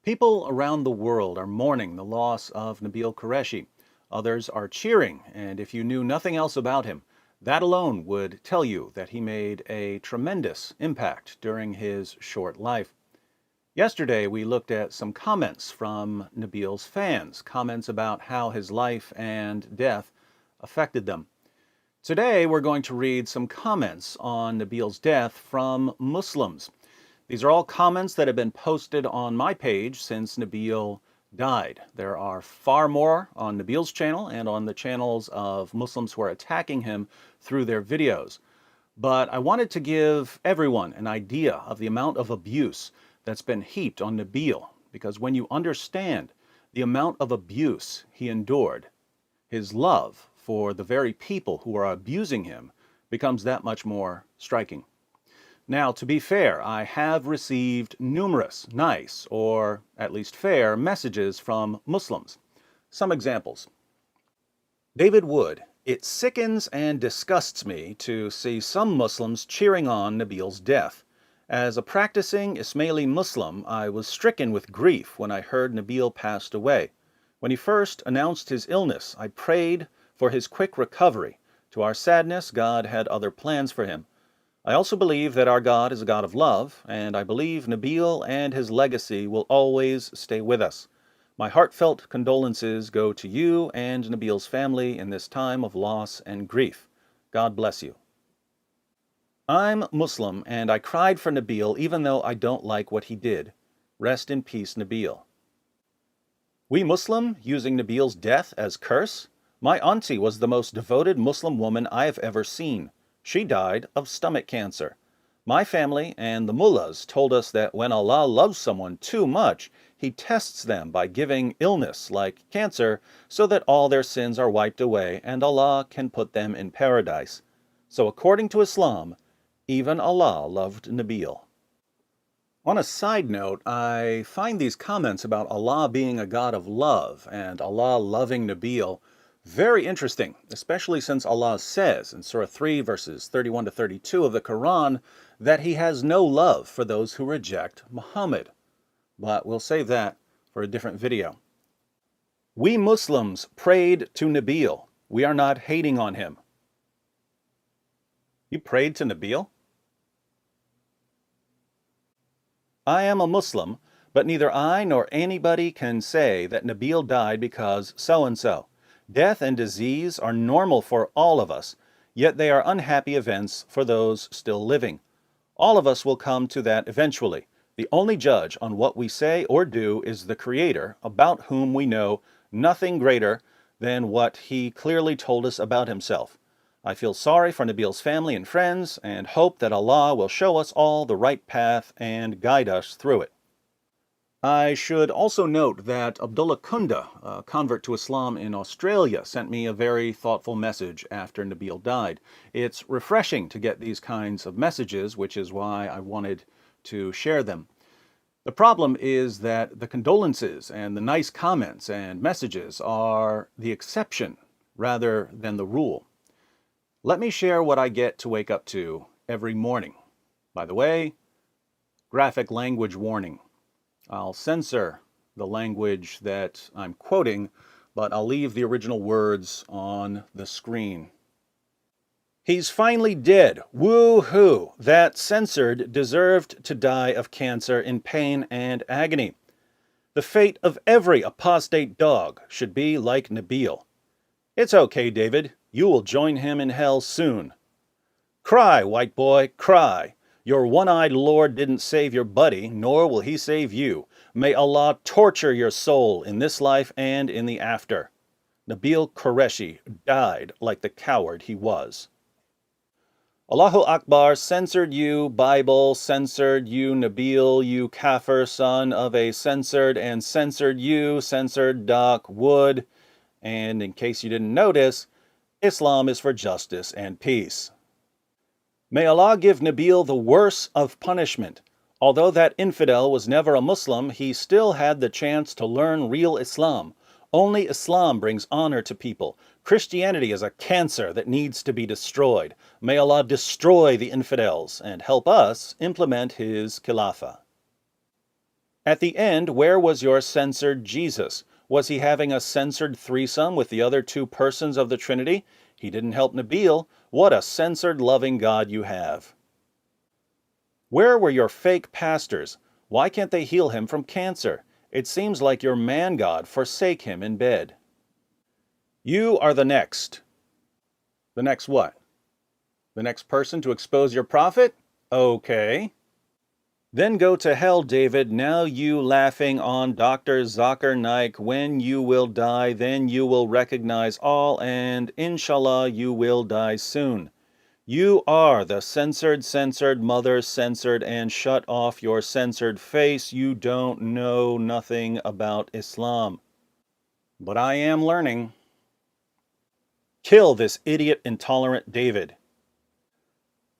People around the world are mourning the loss of Nabeel Qureshi. Others are cheering, and if you knew nothing else about him, that alone would tell you that he made a tremendous impact during his short life. Yesterday, we looked at some comments from Nabeel's fans, comments about how his life and death affected them. Today, we're going to read some comments on Nabeel's death from Muslims. These are all comments that have been posted on my page since Nabeel died. There are far more on Nabeel's channel and on the channels of Muslims who are attacking him through their videos. But I wanted to give everyone an idea of the amount of abuse that's been heaped on Nabeel, because when you understand the amount of abuse he endured, his love for the very people who are abusing him becomes that much more striking. Now, to be fair, I have received numerous nice, or at least fair, messages from Muslims. Some examples. David Wood: it sickens and disgusts me to see some Muslims cheering on Nabeel's death. As a practicing Ismaili Muslim, I was stricken with grief when I heard Nabeel passed away. When he first announced his illness, I prayed for his quick recovery. To our sadness, God had other plans for him. I also believe that our God is a God of love, and I believe Nabeel and his legacy will always stay with us. My heartfelt condolences go to you and Nabeel's family in this time of loss and grief. God bless you. I'm Muslim, and I cried for Nabeel even though I don't like what he did. Rest in peace, Nabeel. We Muslim using Nabeel's death as curse? My auntie was the most devoted Muslim woman I have ever seen. She died of stomach cancer. My family and the mullahs told us that when Allah loves someone too much, He tests them by giving illness like cancer so that all their sins are wiped away and Allah can put them in paradise. So according to Islam, even Allah loved Nabeel. On a side note, I find these comments about Allah being a God of love and Allah loving Nabeel very interesting, especially since Allah says in Surah 3, verses 31 to 32 of the Quran, that He has no love for those who reject Muhammad. But we'll save that for a different video. We Muslims prayed to Nabeel. We are not hating on him. You prayed to Nabeel? I am a Muslim, but neither I nor anybody can say that Nabeel died because so-and-so. Death and disease are normal for all of us, yet they are unhappy events for those still living. All of us will come to that eventually. The only judge on what we say or do is the Creator, about whom we know nothing greater than what He clearly told us about Himself. I feel sorry for Nabeel's family and friends, and hope that Allah will show us all the right path and guide us through it. I should also note that Abdullah Kunda, a convert to Islam in Australia, sent me a very thoughtful message after Nabeel died. It's refreshing to get these kinds of messages, which is why I wanted to share them. The problem is that the condolences and the nice comments and messages are the exception rather than the rule. Let me share what I get to wake up to every morning. By the way, graphic language warning. I'll censor the language that I'm quoting, but I'll leave the original words on the screen. He's finally dead. Woo-hoo! That censored deserved to die of cancer in pain and agony. The fate of every apostate dog should be like Nabeel. It's okay, David. You will join him in hell soon. Cry, white boy, cry. Your one-eyed Lord didn't save your buddy, nor will He save you. May Allah torture your soul in this life and in the after. Nabeel Qureshi died like the coward he was. Allahu Akbar, censored you, Bible, censored you, Nabeel, you kafir son of a censored, and censored you, censored Doc Wood. And in case you didn't notice, Islam is for justice and peace. May Allah give Nabeel the worst of punishment. Although that infidel was never a Muslim, he still had the chance to learn real Islam. Only Islam brings honor to people. Christianity is a cancer that needs to be destroyed. May Allah destroy the infidels and help us implement His Khilafah. At the end, where was your censored Jesus? Was he having a censored threesome with the other two persons of the Trinity? He didn't help Nabeel. What a censored, loving God you have. Where were your fake pastors? Why can't they heal him from cancer? It seems like your man God forsake him in bed. You are the next. The next what? The next person to expose your prophet? Okay. Then go to hell, David, now you laughing on Dr. Zakir Naik. When you will die, then you will recognize all, and inshallah you will die soon. You are the censored mother, censored, and shut off your censored face. You don't know nothing about Islam. But I am learning. Kill this idiot, intolerant David.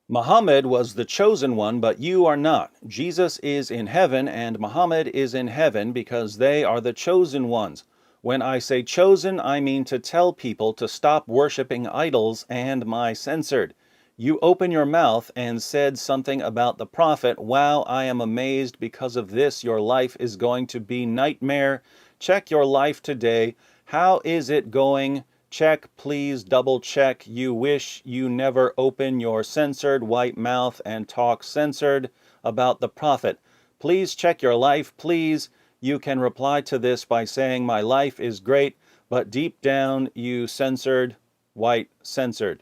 Muhammad was the chosen one, but you are not. Jesus is in heaven, and Muhammad is in heaven because they are the chosen ones. When I say chosen, I mean to tell people to stop worshiping idols and my censored. You open your mouth and said something about the prophet. Wow, I am amazed. Because of this, your life is going to be nightmare. Check your life today. How is it going? Check, please double check. You wish you never open your censored white mouth and talk censored about the prophet. Please check your life, please. You can reply to this by saying my life is great, but deep down you censored, white censored.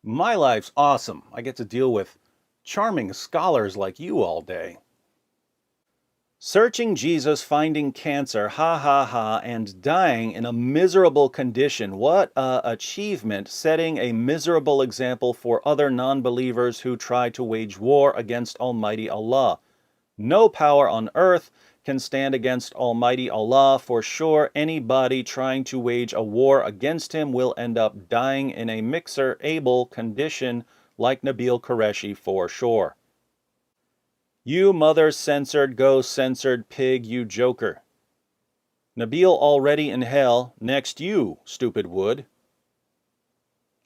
My life's awesome. I get to deal with charming scholars like you all day. Searching Jesus, finding cancer, ha ha ha, and dying in a miserable condition. What a achievement, setting a miserable example for other non-believers who try to wage war against Almighty Allah. No power on earth can stand against Almighty Allah. For sure, anybody trying to wage a war against him will end up dying in a mixer-able condition like Nabeel Qureshi for sure. You mother censored, go censored pig, you joker. Nabeel already in hell, next you, stupid wood.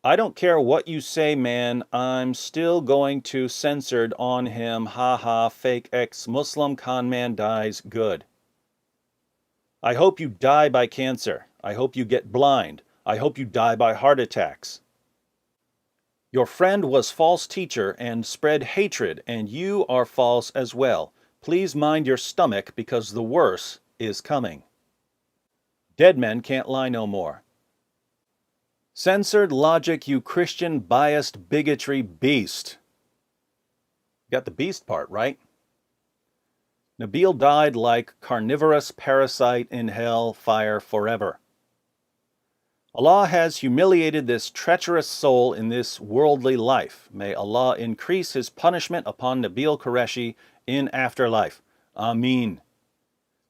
I don't care what you say, man, I'm still going to censored on him, ha ha, fake ex-Muslim con man dies, good. I hope you die by cancer. I hope you get blind. I hope you die by heart attacks. Your friend was false teacher and spread hatred, and you are false as well. Please mind your stomach because the worse is coming. Dead men can't lie no more. Censored logic, you Christian biased bigotry beast. Got the beast part, right? Nabeel died like carnivorous parasite in hell fire forever. Allah has humiliated this treacherous soul in this worldly life. May Allah increase his punishment upon Nabeel Qureshi in afterlife. Ameen.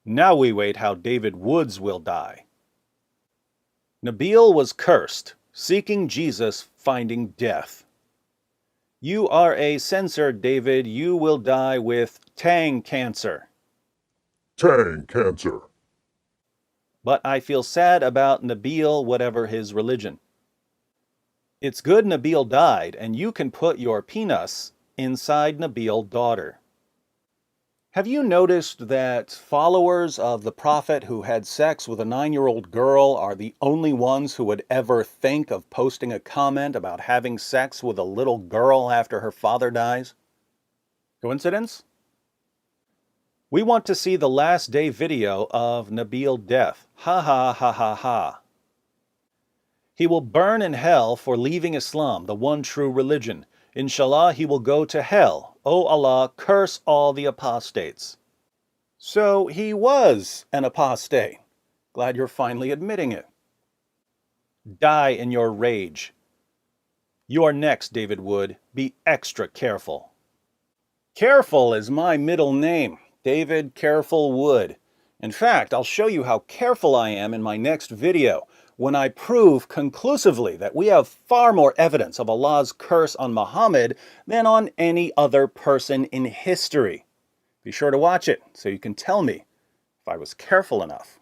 Now we wait how David Woods will die. Nabeel was cursed, seeking Jesus, finding death. You are a censored, David. You will die with tang cancer. Tang cancer. But I feel sad about Nabeel, whatever his religion. It's good Nabeel died, and you can put your penis inside Nabeel daughter. Have you noticed that followers of the prophet who had sex with a 9-year-old girl are the only ones who would ever think of posting a comment about having sex with a little girl after her father dies? Coincidence? We want to see the last day video of Nabeel death. Ha ha ha ha ha. He will burn in hell for leaving Islam, the one true religion. Inshallah, he will go to hell. O Allah, curse all the apostates. So he was an apostate. Glad you're finally admitting it. Die in your rage. You're next, David Wood. Be extra careful. Careful is my middle name. David Careful Wood. In fact, I'll show you how careful I am in my next video, when I prove conclusively that we have far more evidence of Allah's curse on Muhammad than on any other person in history. Be sure to watch it so you can tell me if I was careful enough.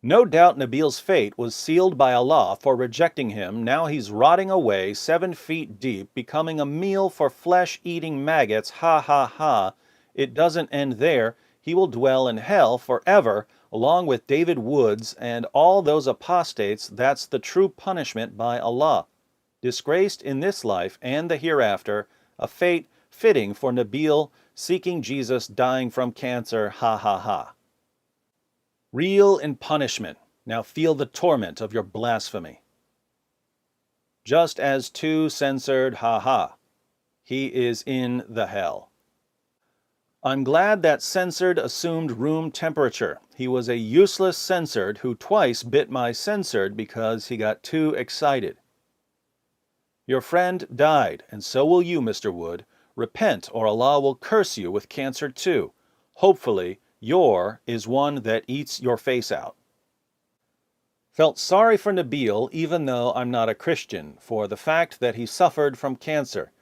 No doubt Nabeel's fate was sealed by Allah for rejecting him. Now he's rotting away 7 feet deep, becoming a meal for flesh-eating maggots. Ha ha ha. It doesn't end there. he will dwell in hell forever, along with David Woods and all those apostates. That's the true punishment by Allah. Disgraced in this life and the hereafter, a fate fitting for Nabeel seeking Jesus, dying from cancer, ha ha ha. Real in punishment, now feel the torment of your blasphemy. Just as two censored, ha ha, he is in the hell. I'm glad that censored assumed room temperature. He was a useless censored who twice bit my censored because he got too excited. Your friend died, and so will you, Mr. Wood. Repent, or Allah will curse you with cancer too. Hopefully, your is one that eats your face out. Felt sorry for Nabeel, even though I'm not a Christian, for the fact that he suffered from cancer.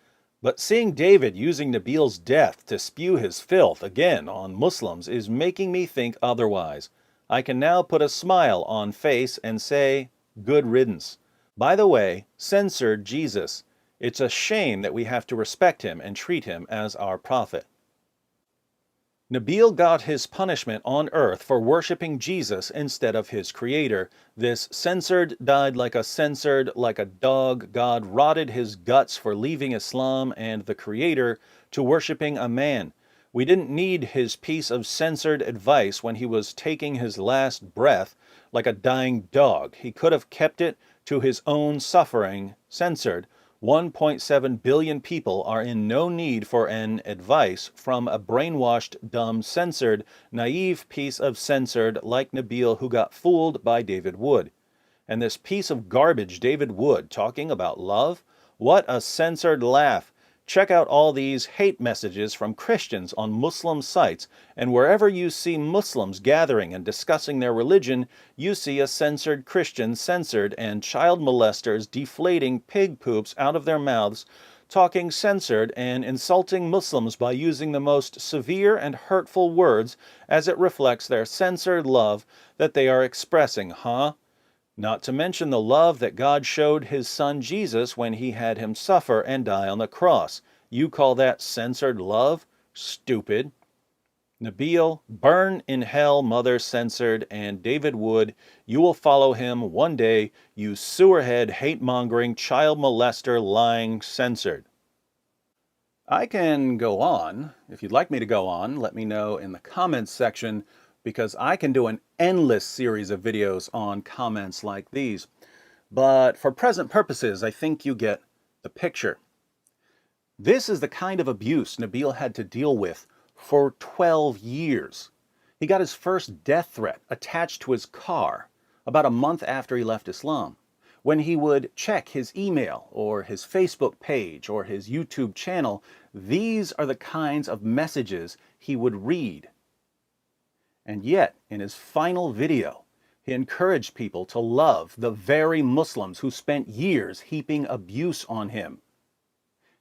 But seeing David using Nabeel's death to spew his filth again on Muslims is making me think otherwise. I can now put a smile on face and say, good riddance. By the way, censored Jesus. It's a shame that we have to respect him and treat him as our prophet. Nabeel got his punishment on earth for worshiping Jesus instead of his creator. This censored died like a censored, like a dog. God rotted his guts for leaving Islam and the creator to worshiping a man. We didn't need his piece of censored advice when he was taking his last breath like a dying dog. He could have kept it to his own suffering. Censored. 1.7 billion people are in no need for an advice from a brainwashed, dumb, censored, naive piece of censored like Nabeel who got fooled by David Wood. And this piece of garbage David Wood talking about love? What a censored laugh. Check out all these hate messages from Christians on Muslim sites, and wherever you see Muslims gathering and discussing their religion, you see a censored Christian censored and child molesters deflating pig poops out of their mouths, talking censored and insulting Muslims by using the most severe and hurtful words as it reflects their censored love that they are expressing, huh? Not to mention the love that God showed his son Jesus when he had him suffer and die on the cross. You call that censored love? Stupid. Nabeel, burn in hell, mother censored, and David Wood, you will follow him one day, you sewerhead, hate-mongering, child molester, lying, censored. I can go on. If you'd like me to go on, let me know in the comments section, because I can do an endless series of videos on comments like these. But for present purposes, I think you get the picture. This is the kind of abuse Nabeel had to deal with for 12 years. He got his first death threat attached to his car about a month after he left Islam, when he would check his email or his Facebook page or his YouTube channel. These are the kinds of messages he would read. And yet, in his final video, he encouraged people to love the very Muslims who spent years heaping abuse on him.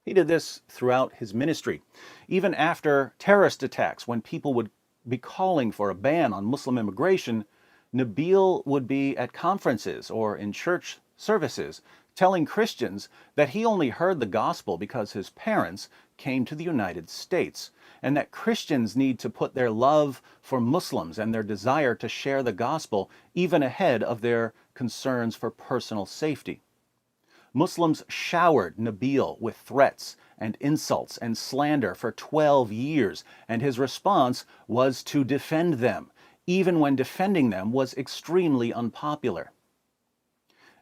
He did this throughout his ministry. Even after terrorist attacks, when people would be calling for a ban on Muslim immigration, Nabeel would be at conferences or in church services telling Christians that he only heard the gospel because his parents came to the United States, and that Christians need to put their love for Muslims and their desire to share the gospel even ahead of their concerns for personal safety. Muslims showered Nabeel with threats and insults and slander for 12 years, and his response was to defend them, even when defending them was extremely unpopular.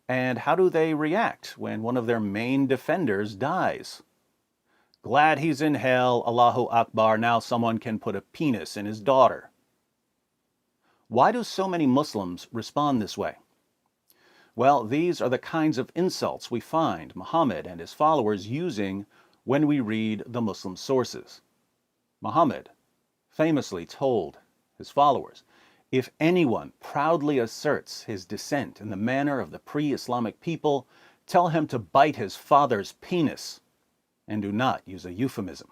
And how do they react when one of their main defenders dies? Glad he's in hell, Allahu Akbar, now someone can put a penis in his daughter. Why do so many Muslims respond this way? Well, these are the kinds of insults we find Muhammad and his followers using when we read the Muslim sources. Muhammad famously told his followers, if anyone proudly asserts his descent in the manner of the pre-Islamic people, tell him to bite his father's penis, and do not use a euphemism.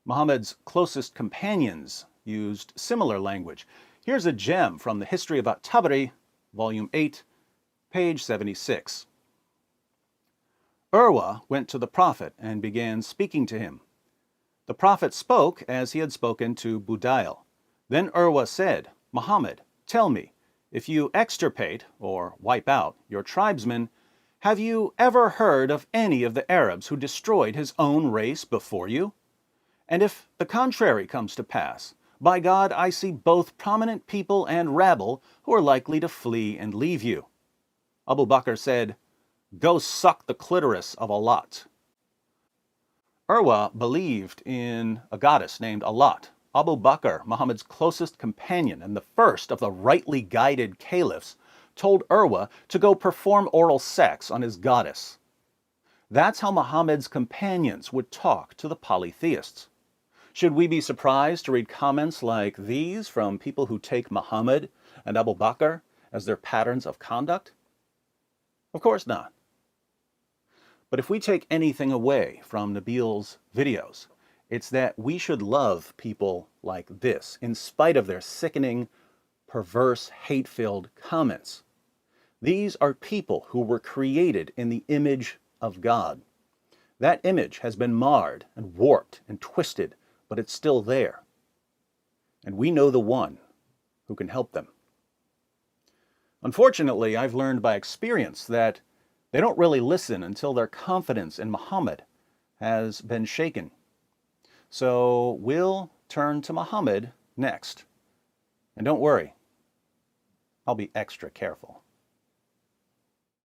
Muhammad's closest companions used similar language. Here's a gem from the History of At-Tabari, Volume 8, page 76. Urwa went to the Prophet and began speaking to him. The prophet spoke as he had spoken to Budail. Then Urwa said, Muhammad, tell me, if you extirpate, or wipe out, your tribesmen, have you ever heard of any of the Arabs who destroyed his own race before you? And if the contrary comes to pass, by God I see both prominent people and rabble who are likely to flee and leave you. Abu Bakr said, Go suck the clitoris of Alat. Urwa believed in a goddess named Alat. Abu Bakr, Muhammad's closest companion and the first of the rightly guided caliphs, told Urwa to go perform oral sex on his goddess. That's how Muhammad's companions would talk to the polytheists. Should we be surprised to read comments like these from people who take Muhammad and Abu Bakr as their patterns of conduct? Of course not. But if we take anything away from Nabeel's videos, it's that we should love people like this, in spite of their sickening, perverse, hate-filled comments. These are people who were created in the image of God. That image has been marred and warped and twisted, but it's still there. And we know the one who can help them. Unfortunately, I've learned by experience that they don't really listen until their confidence in Muhammad has been shaken. So we'll turn to Muhammad next. And don't worry, I'll be extra careful.